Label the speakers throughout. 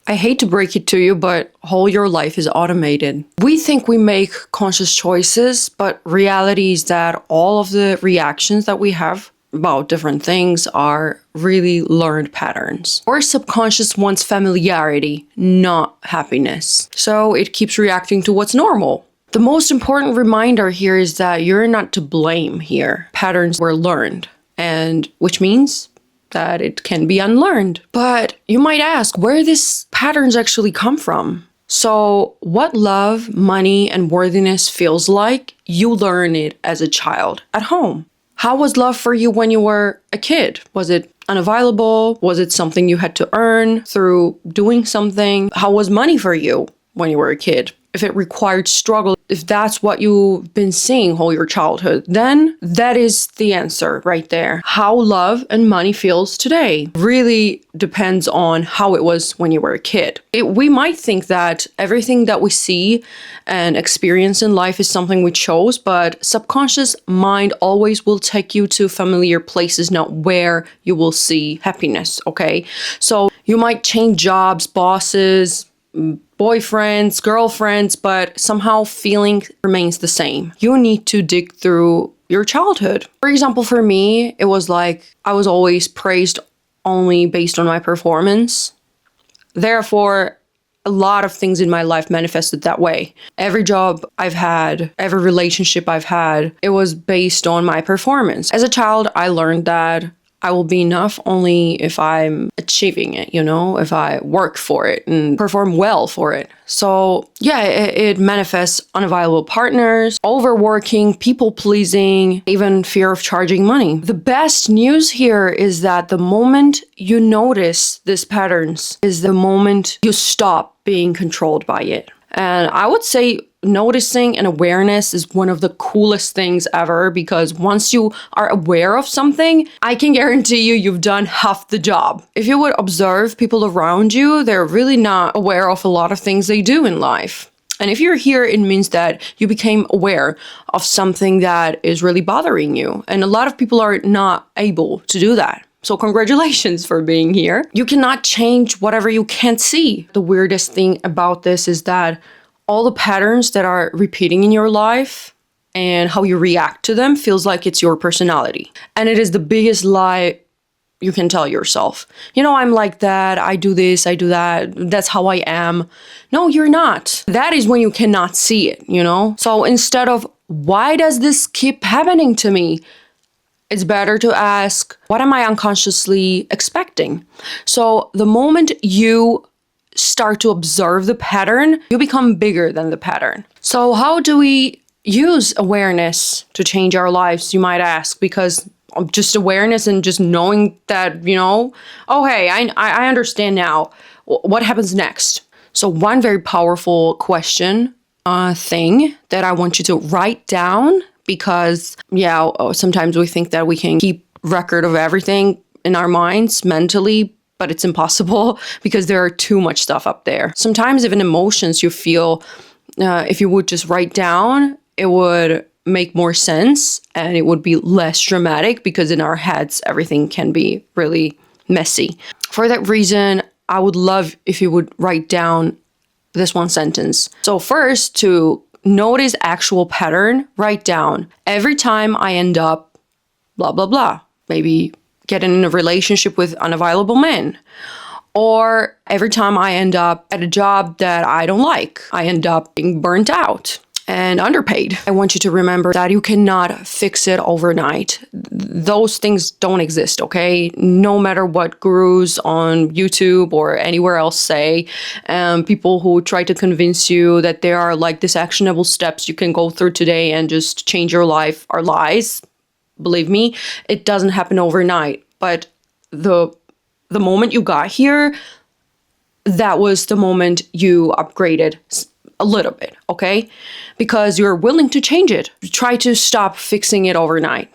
Speaker 1: I hate to break it to you, but all your life is automated. We think we make conscious choices, but reality is that all of the reactions that we have about different things are really learned patterns. Our subconscious wants familiarity, not happiness. So it keeps reacting to what's normal. The most important reminder here is that you're not to blame here. Patterns were learned, and which means that it can be unlearned. But you might ask where these patterns actually come from. So what love, money, and worthiness feels like, you learn it as a child at home. How was love for you when you were a kid? Was it unavailable? Was it something you had to earn through doing something? How was money for you when you were a kid? If it required struggle, if that's what you've been seeing all your childhood, then that is the answer right there. How love and money feels today really depends on how it was when you were a kid. We might think that everything that we see and experience in life is something we chose, but subconscious mind always will take you to familiar places, not where you will see happiness, okay? So you might change jobs, bosses, boyfriends, girlfriends, but somehow feeling remains the same. You need to dig through your childhood. For example, for me, it was like I was always praised only based on my performance. Therefore, a lot of things in my life manifested that way. Every job I've had, every relationship I've had, it was based on my performance. As a child, I learned that I will be enough only if I'm achieving it, if I work for it and perform well for it. So yeah, it manifests unavailable partners, overworking, people pleasing, even fear of charging money. The best news here is that the moment you notice these patterns is the moment you stop being controlled by it. And I would say noticing and awareness is one of the coolest things ever, because once you are aware of something, I can guarantee you've done half the job. If you would observe people around you, they're really not aware of a lot of things they do in life. And if you're here, it means that you became aware of something that is really bothering you. And a lot of people are not able to do that. So congratulations for being here. You cannot change whatever you can't see. The weirdest thing about this is that all the patterns that are repeating in your life and how you react to them feels like it's your personality. And it is the biggest lie you can tell yourself. I'm like that, I do this, I do that, that's how I am. No, you're not. That is when you cannot see it, So instead of, why does this keep happening to me? It's better to ask, what am I unconsciously expecting? So the moment you start to observe the pattern, you become bigger than the pattern. So how do we use awareness to change our lives, you might ask? Because just awareness and just knowing that, oh, hey, I understand now. What happens next? So one very powerful thing that I want you to write down, because, sometimes we think that we can keep record of everything in our minds mentally, but it's impossible because there are too much stuff up there. Sometimes even emotions you feel, if you would just write down, it would make more sense and it would be less dramatic, because in our heads, everything can be really messy. For that reason, I would love if you would write down this one sentence. So first, to notice actual pattern, write down, every time I end up blah, blah, blah. Maybe getting in a relationship with unavailable men. Or every time I end up at a job that I don't like, I end up being burnt out and underpaid. I want you to remember that you cannot fix it overnight. Those things don't exist, okay? No matter what gurus on YouTube or anywhere else say, people who try to convince you that there are like these actionable steps you can go through today and just change your life are lies. Believe me, it doesn't happen overnight. But the moment you got here, that was the moment you upgraded a little bit, okay? Because you're willing to change it. Try to stop fixing it overnight.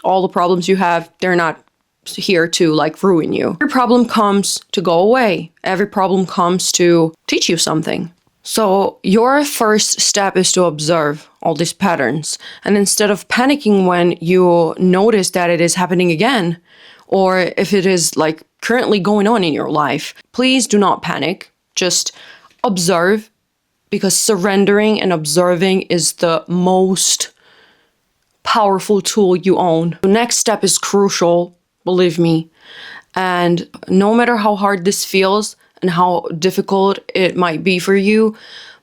Speaker 1: All the problems you have, they're not here to ruin you. Every problem comes to go away. Every problem comes to teach you something. So your first step is to observe all these patterns. And instead of panicking when you notice that it is happening again, or if it is currently going on in your life, please do not panic. Just observe, because surrendering and observing is the most powerful tool you own. The next step is crucial, believe me. And no matter how hard this feels and how difficult it might be for you,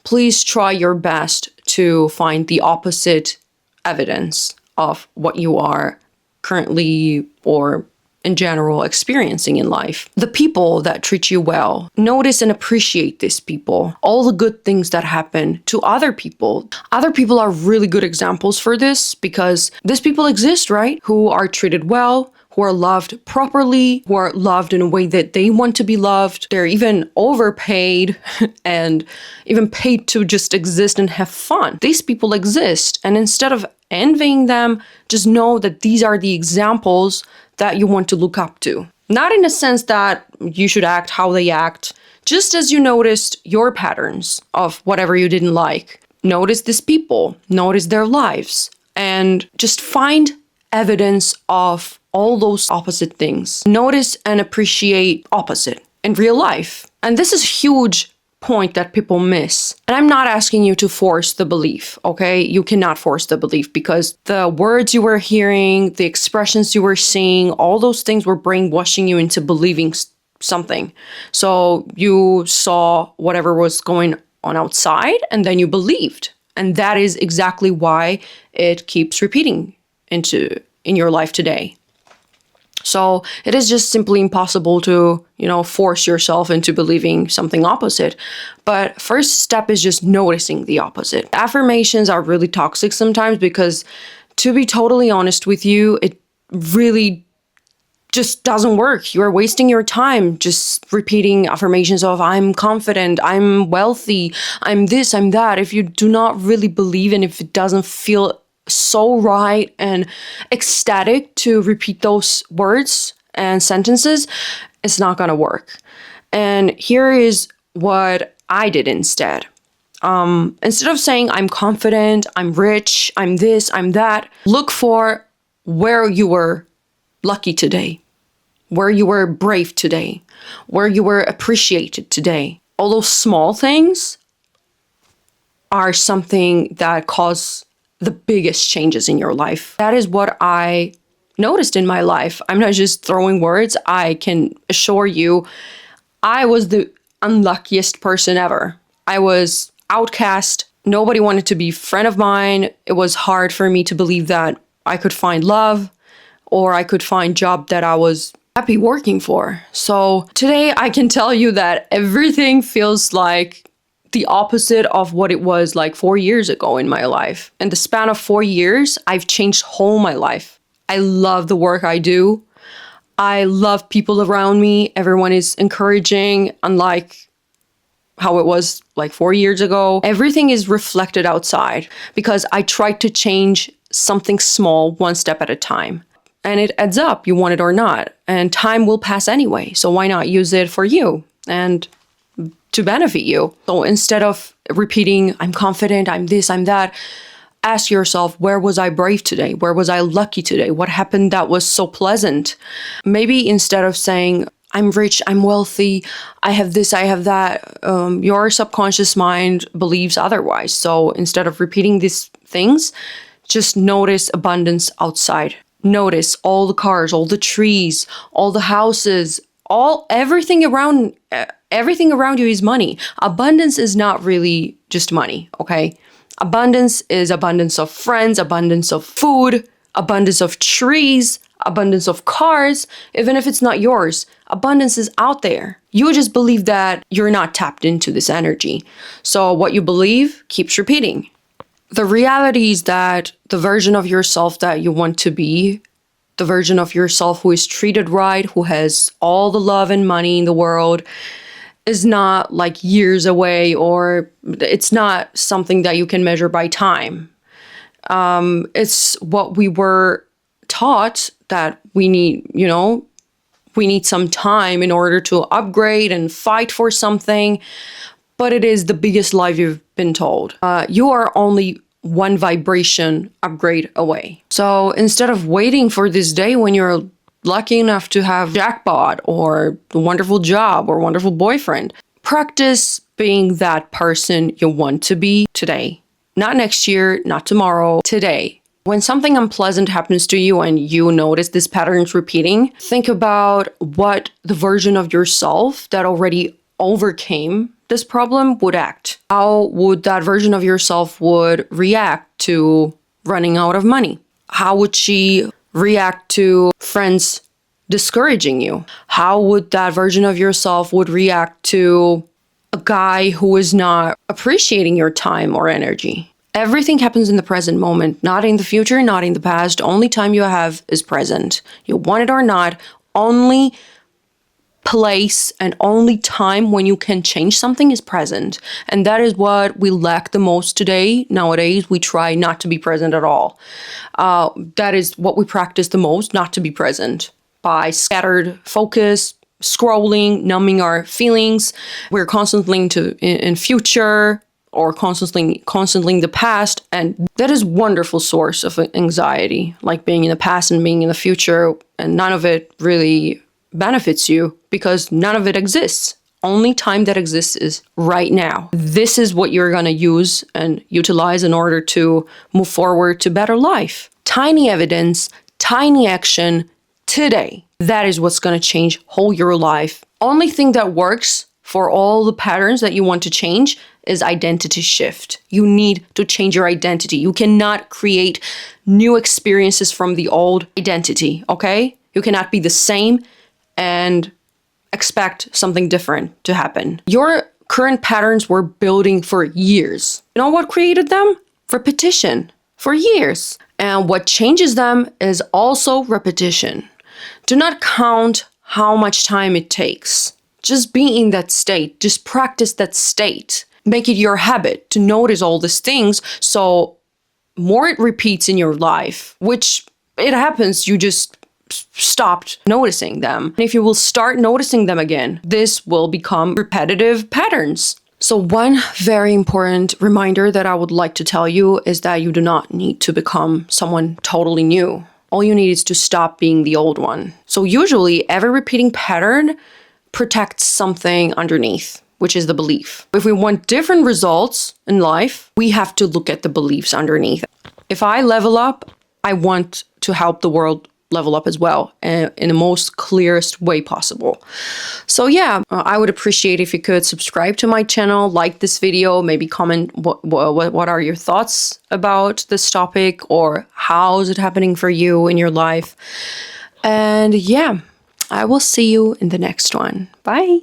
Speaker 1: please try your best to find the opposite evidence of what you are currently or in general experiencing in life. The people that treat you well, notice and appreciate these people. All the good things that happen to other people. Other people are really good examples for this because these people exist, right? Who are treated well, who are loved properly, who are loved in a way that they want to be loved. They're even overpaid and even paid to just exist and have fun. These people exist, and instead of envying them, just know that these are the examples that you want to look up to. Not in a sense that you should act how they act, just as you noticed your patterns of whatever you didn't like. Notice these people, notice their lives, and just find evidence of all those opposite things. Notice and appreciate opposite in real life. And this is huge point that people miss. And I'm not asking you to force the belief, okay? You cannot force the belief because the words you were hearing, the expressions you were seeing, all those things were brainwashing you into believing something. So you saw whatever was going on outside and then you believed. And that is exactly why it keeps repeating in your life today. So it is just simply impossible to, force yourself into believing something opposite. But first step is just noticing the opposite. Affirmations are really toxic sometimes because, to be totally honest with you, it really just doesn't work. You are wasting your time just repeating affirmations of I'm confident, I'm wealthy, I'm this, I'm that. If you do not really believe and if it doesn't feel so right and ecstatic to repeat those words and sentences, it's not gonna work. And here is what I did instead. Instead of saying I'm confident, I'm rich, I'm this, I'm that, look for where you were lucky today, where you were brave today, where you were appreciated today. All those small things are something that cause the biggest changes in your life. That is what I noticed in my life. I'm not just throwing words. I can assure you, I was the unluckiest person ever. I was outcast. Nobody wanted to be a friend of mine. It was hard for me to believe that I could find love or I could find a job that I was happy working for. So today I can tell you that everything feels like the opposite of what it was like 4 years ago in my life. In the span of 4 years, I've changed whole my life. I love the work I do. I love people around me. Everyone is encouraging, unlike how it was like 4 years ago. Everything is reflected outside because I tried to change something small, one step at a time. And it adds up, you want it or not. And time will pass anyway. So why not use it for you and to benefit you? So instead of repeating, I'm confident, I'm this, I'm that, ask yourself, where was I brave today? Where was I lucky today? What happened that was so pleasant? Maybe instead of saying, I'm rich, I'm wealthy, I have this, I have that, your subconscious mind believes otherwise. So instead of repeating these things, just notice abundance outside. Notice all the cars, all the trees, all the houses, everything around you is money. Abundance is not really just money, okay? Abundance is abundance of friends, abundance of food, abundance of trees, abundance of cars, even if it's not yours. Abundance is out there. You just believe that you're not tapped into this energy. So what you believe keeps repeating. The reality is that the version of yourself that you want to be, the version of yourself who is treated right, who has all the love and money in the world, is not like years away, or it's not something that you can measure by time. It's what we were taught that we need, we need some time in order to upgrade and fight for something. But it is the biggest lie you've been told. You are only one vibration upgrade away. So instead of waiting for this day when you're lucky enough to have jackpot or a wonderful job or wonderful boyfriend, Practice being that person you want to be today. Not next year, not tomorrow, today. When something unpleasant happens to you and you notice this pattern's repeating, think about what the version of yourself that already overcame this problem would act. How would that version of yourself would react to running out of money? How would she react to friends discouraging you? How would that version of yourself would react to a guy who is not appreciating your time or energy? Everything happens in the present moment, not in the future, not in the past. Only time you have is present. You want it or not, only place and only time when you can change something is present. And that is what we lack the most today. Nowadays, we try not to be present at all. That is what we practice the most, not to be present. By scattered focus, scrolling, numbing our feelings. We're constantly in future, or constantly in the past, and that is wonderful source of anxiety, like being in the past and being in the future, and none of it really benefits you because none of it exists. Only time that exists is right now. This is what you're gonna use and utilize in order to move forward to better life. Tiny evidence, tiny action today. That is what's gonna change whole your life. Only thing that works for all the patterns that you want to change is identity shift. You need to change your identity. You cannot create new experiences from the old identity, okay? You cannot be the same and expect something different to happen. Your current patterns were building for years. You know what created them? Repetition for years. And what changes them is also repetition. Do not count how much time it takes. Just be in that state. Just practice that state. Make it your habit to notice all these things, so more it repeats in your life, which it happens, you just stopped noticing them. And if you will start noticing them again, this will become repetitive patterns. So one very important reminder that I would like to tell you is that you do not need to become someone totally new. All you need is to stop being the old one. So usually every repeating pattern protects something underneath, which is the belief. If we want different results in life, we have to look at the beliefs underneath. If I level up, I want to help the world level up as well, in the most clearest way possible. So yeah, I would appreciate if you could subscribe to my channel, like this video, maybe comment what are your thoughts about this topic, or how is it happening for you in your life. And yeah, I will see you in the next one. Bye.